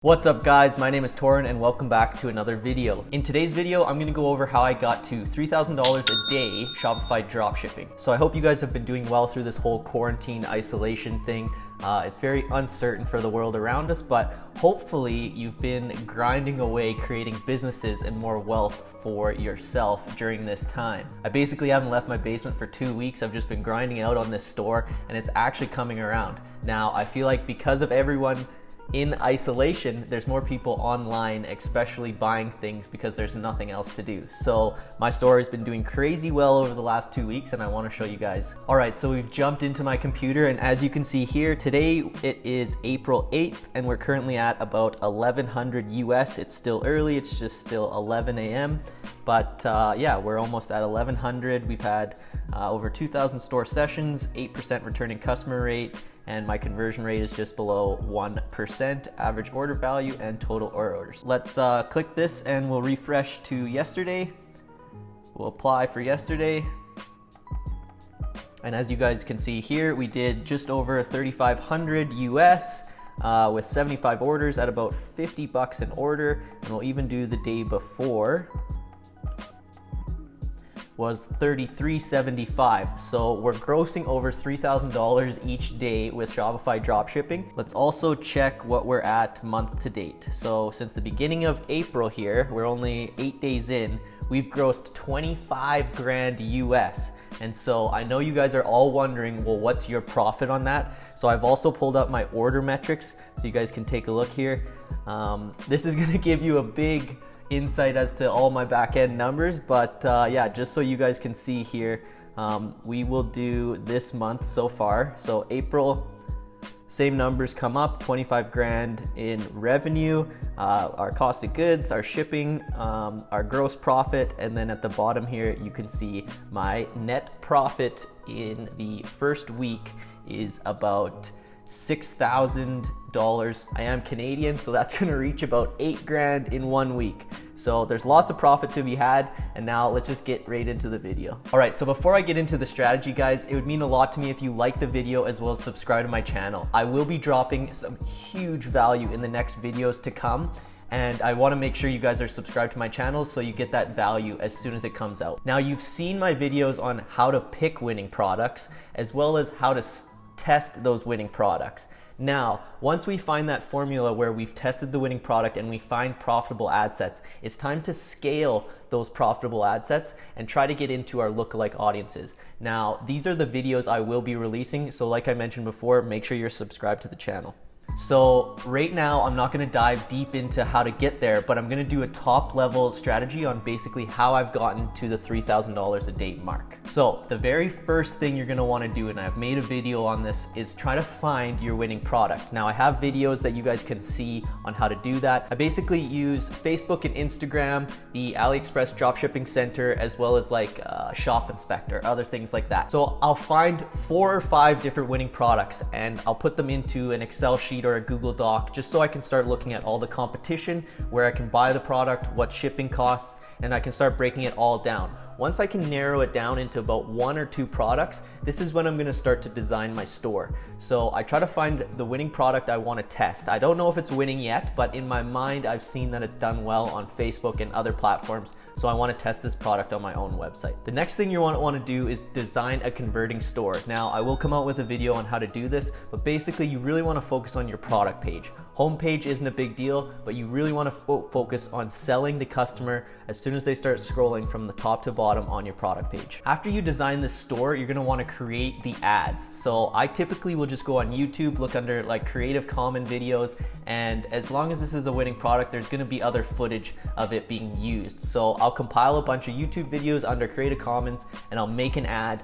What's up guys, my name is Torin and welcome back to another video. In today's video, I'm gonna go over how I got to $3,000 a day Shopify dropshipping. So I hope you guys have been doing well through this whole quarantine isolation thing. It's very uncertain for the world around us, but hopefully you've been grinding away creating businesses and more wealth for yourself during this time. I basically haven't left my basement for 2 weeks. I've just been grinding out on this store and it's actually coming around. Now, I feel like because of everyone in isolation, there's more people online, especially buying things because there's nothing else to do. So my store has been doing crazy well over the last 2 weeks and I want to show you guys. All right, so we've jumped into my computer and as you can see here, today it is April 8th and we're currently at about 1100 US. It's still early, it's just still 11 a.m. But yeah, we're almost at 1100. We've had over 2,000 store sessions, 8% returning customer rate, and my conversion rate is just below 1%, average order value and total orders. Let's click this and we'll refresh to yesterday. We'll apply for yesterday. And as you guys can see here, we did just over 3,500 US with 75 orders at about 50 bucks an order. And we'll even do the day before was $33.75. So we're grossing over $3,000 each day with Shopify dropshipping. Let's also check what we're at month to date. So since the beginning of April here, we're only 8 days in, we've grossed 25 grand US. And so I know you guys are all wondering, well, what's your profit on that? So I've also pulled up my order metrics so you guys can take a look here. This is gonna give you a big insight as to all my back end numbers, but yeah, just so you guys can see here, we will do this month so far. So April, same numbers come up, 25 grand in revenue, our cost of goods, our shipping, our gross profit, and then at the bottom here you can see my net profit in the first week is about $6,000. I am Canadian, so that's gonna reach about 8 grand in 1 week. So there's lots of profit to be had, and now let's just get right into the video. All right, so before I get into the strategy, guys, it would mean a lot to me if you like the video as well as subscribe to my channel. I will be dropping some huge value in the next videos to come, and I want to make sure you guys are subscribed to my channel so you get that value as soon as it comes out. Now, you've seen my videos on how to pick winning products as well as how to test those winning products. Now, once we find that formula where we've tested the winning product and we find profitable ad sets, it's time to scale those profitable ad sets and try to get into our lookalike audiences. Now, these are the videos I will be releasing, so like I mentioned before, make sure you're subscribed to the channel. So right now, I'm not gonna dive deep into how to get there, but I'm gonna do a top level strategy on basically how I've gotten to the $3,000 a day mark. So the very first thing you're gonna wanna do, and I've made a video on this, is try to find your winning product. Now I have videos that you guys can see on how to do that. I basically use Facebook and Instagram, the AliExpress Dropshipping Center, as well as like Shop Inspector, other things like that. So I'll find 4 or 5 different winning products and I'll put them into an Excel sheet or a Google Doc just so I can start looking at all the competition, where I can buy the product, what shipping costs, and I can start breaking it all down. Once I can narrow it down into about 1 or 2 products, this is when I'm gonna start to design my store. So I try to find the winning product I wanna test. I don't know if it's winning yet, but in my mind, I've seen that it's done well on Facebook and other platforms, so I wanna test this product on my own website. The next thing you wanna do is design a converting store. Now, I will come out with a video on how to do this, but basically you really wanna focus on your product page. Homepage isn't a big deal, but you really wanna focus on selling the customer as soon as they start scrolling from the top to bottom on your product page. After you design this store, you're gonna wanna create the ads. So I typically will just go on YouTube, look under like Creative Common videos, and as long as this is a winning product, there's gonna be other footage of it being used. So I'll compile a bunch of YouTube videos under Creative Commons and I'll make an ad.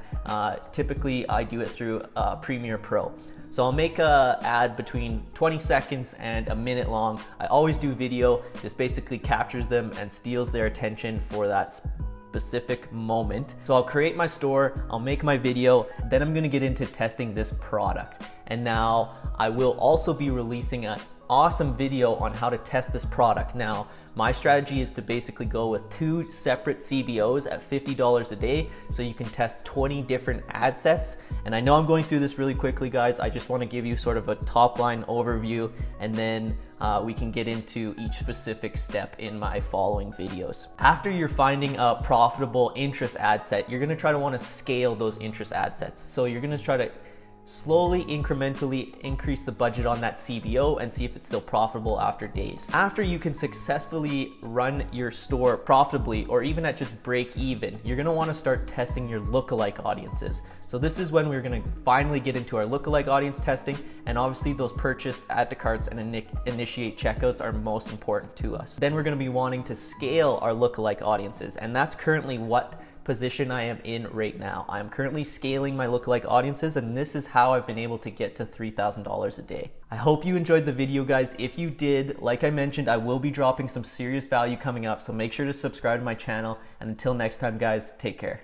Typically I do it through Premiere Pro. So I'll make an ad between 20 seconds and a minute long. I always do video. This basically captures them and steals their attention for that specific moment. So I'll create my store, I'll make my video, then I'm gonna get into testing this product. And now I will also be releasing an awesome video on how to test this product. Now, my strategy is to basically go with 2 separate CBOs at $50 a day so you can test 20 different ad sets. And I know I'm going through this really quickly, guys. I just want to give you sort of a top line overview, and then we can get into each specific step in my following videos. After you're finding a profitable interest ad set, you're gonna try to wanna scale those interest ad sets. So you're gonna try to slowly, incrementally increase the budget on that CBO and see if it's still profitable after days. After you can successfully run your store profitably, or even at just break even, you're gonna wanna start testing your lookalike audiences. So this is when we're gonna finally get into our lookalike audience testing, and obviously those purchase, add to carts, and initiate checkouts are most important to us. Then we're gonna be wanting to scale our lookalike audiences, and that's currently what position I am in right now. I'm currently scaling my lookalike audiences, and this is how I've been able to get to $3,000 a day. I hope you enjoyed the video, guys. If you did, like I mentioned, I will be dropping some serious value coming up, so make sure to subscribe to my channel, and until next time, guys, take care.